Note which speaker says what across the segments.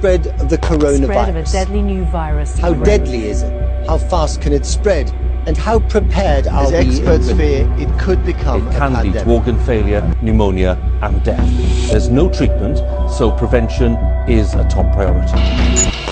Speaker 1: spread of the coronavirus?
Speaker 2: Spread of a deadly new virus.
Speaker 1: How deadly is it? How fast can it spread? And how prepared are we?
Speaker 3: As experts fear, it could become a
Speaker 4: can lead
Speaker 3: pandemic.
Speaker 4: to organ failure, pneumonia and death. There's no treatment, so prevention is a top priority.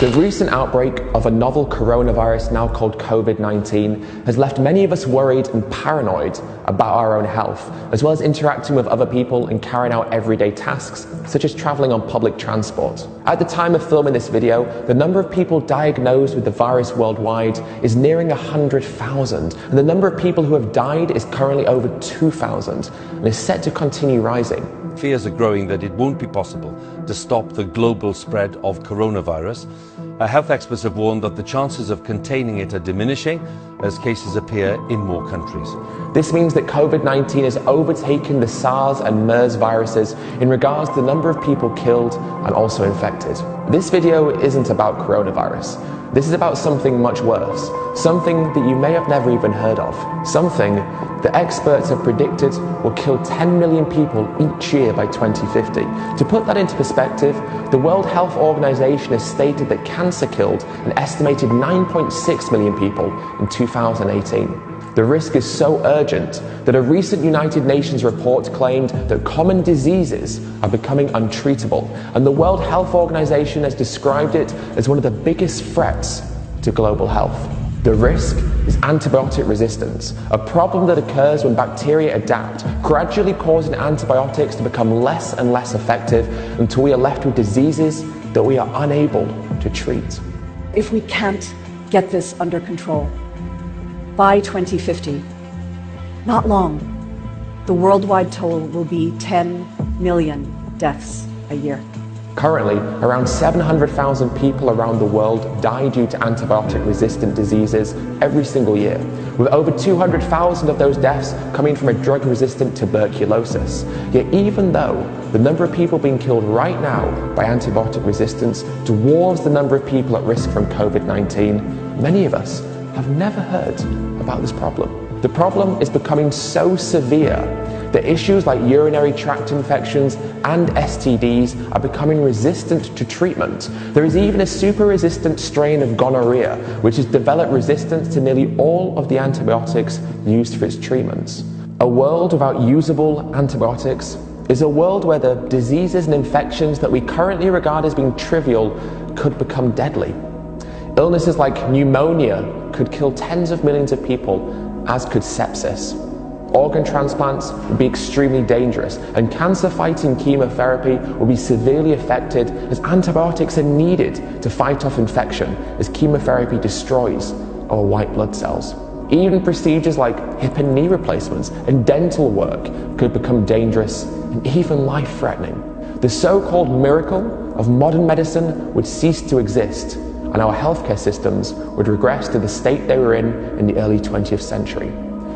Speaker 5: The recent outbreak of a novel coronavirus, now called COVID-19, has left many of us worried and paranoid about our own health, as well as interacting with other people and carrying out everyday tasks, such as travelling on public transport. At the time of filming this video, the number of people diagnosed with the virus worldwide is nearing 100,000, and the number of people who have died is currently over 2,000, and is set to continue rising.
Speaker 4: Fears are growing that it won't be possible to stop the global spread of coronavirus. Health experts have warned that the chances of containing it are diminishing as cases appear in more countries.
Speaker 5: This means that COVID-19 has overtaken the SARS and MERS viruses in regards to the number of people killed and also infected. This video isn't about coronavirus. This is about something much worse, something that you may have never even heard of, something that experts have predicted will kill 10 million people each year by 2050. To put that into perspective, the World Health Organization has stated that cancer killed an estimated 9.6 million people in 2018. The risk is so urgent that a recent United Nations report claimed that common diseases are becoming untreatable, and the World Health Organization has described it as one of the biggest threats to global health. The risk is antibiotic resistance, a problem that occurs when bacteria adapt, gradually causing antibiotics to become less and less effective until we are left with diseases that we are unable to treat.
Speaker 6: If we can't get this under control, by 2050, not long, the worldwide total will be 10 million deaths a year.
Speaker 5: Currently, around 700,000 people around the world die due to antibiotic-resistant diseases every single year, with over 200,000 of those deaths coming from a drug-resistant tuberculosis. Yet even though the number of people being killed right now by antibiotic resistance dwarfs the number of people at risk from COVID-19, many of us have never heard about this problem. The problem is becoming so severe that issues like urinary tract infections and STDs are becoming resistant to treatment. There is even a super-resistant strain of gonorrhea, which has developed resistance to nearly all of the antibiotics used for its treatments. A world without usable antibiotics is a world where the diseases and infections that we currently regard as being trivial could become deadly. Illnesses like pneumonia could kill tens of millions of people, as could sepsis. Organ transplants would be extremely dangerous, and cancer-fighting chemotherapy will be severely affected as antibiotics are needed to fight off infection as chemotherapy destroys our white blood cells. Even procedures like hip and knee replacements and dental work could become dangerous and even life-threatening. The so-called miracle of modern medicine would cease to exist, and our healthcare systems would regress to the state they were in the early 20th century.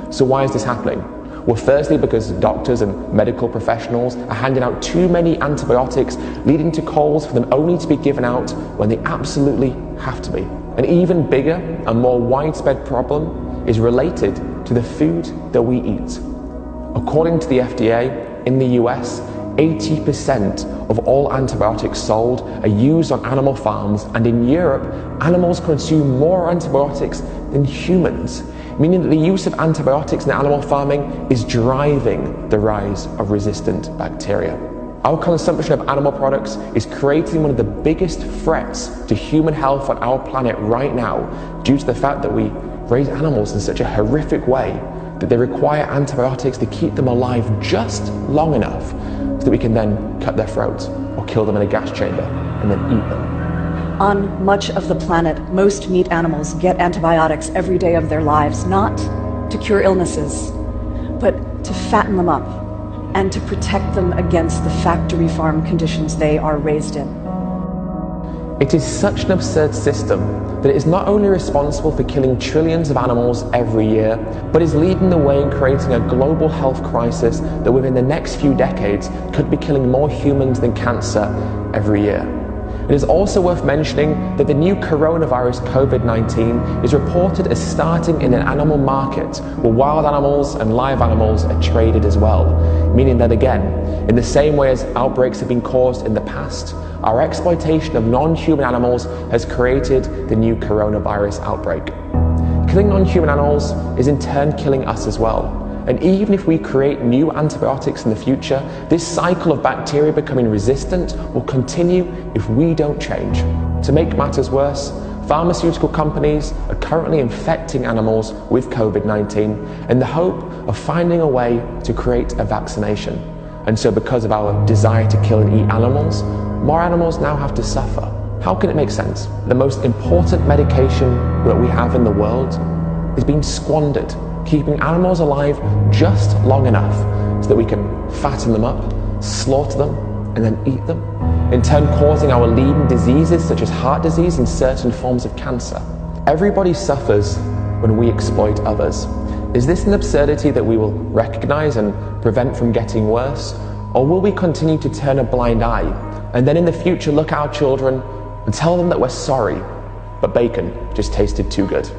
Speaker 5: So why is this happening? Well, firstly, because doctors and medical professionals are handing out too many antibiotics, leading to calls for them only to be given out when they absolutely have to be. An even bigger and more widespread problem is related to the food that we eat. According to the FDA, in the US, 80% of all antibiotics sold are used on animal farms, and in Europe, animals consume more antibiotics than humans, meaning that the use of antibiotics in animal farming is driving the rise of resistant bacteria. Our consumption of animal products is creating one of the biggest threats to human health on our planet right now, due to the fact that we raise animals in such a horrific way that they require antibiotics to keep them alive just long enough so that we can then cut their throats or kill them in a gas chamber and then eat them.
Speaker 6: On much of the planet, most meat animals get antibiotics every day of their lives, not to cure illnesses, but to fatten them up and to protect them against the factory farm conditions they are raised in.
Speaker 5: It is such an absurd system that it is not only responsible for killing trillions of animals every year, but is leading the way in creating a global health crisis that within the next few decades could be killing more humans than cancer every year. It is also worth mentioning that the new coronavirus COVID-19 is reported as starting in an animal market where wild animals and live animals are traded as well, meaning that again, in the same way as outbreaks have been caused in the past, our exploitation of non-human animals has created the new coronavirus outbreak. Killing non-human animals is in turn killing us as well. And even if we create new antibiotics in the future, this cycle of bacteria becoming resistant will continue if we don't change. To make matters worse, pharmaceutical companies are currently infecting animals with COVID-19 in the hope of finding a way to create a vaccination. And so because of our desire to kill and eat animals, more animals now have to suffer. How can it make sense? The most important medication that we have in the world is being squandered, keeping animals alive just long enough so that we can fatten them up, slaughter them, and then eat them, in turn causing our leading diseases such as heart disease and certain forms of cancer. Everybody suffers when we exploit others. Is this an absurdity that we will recognize and prevent from getting worse? Or will we continue to turn a blind eye and then in the future look at our children and tell them that we're sorry, but bacon just tasted too good?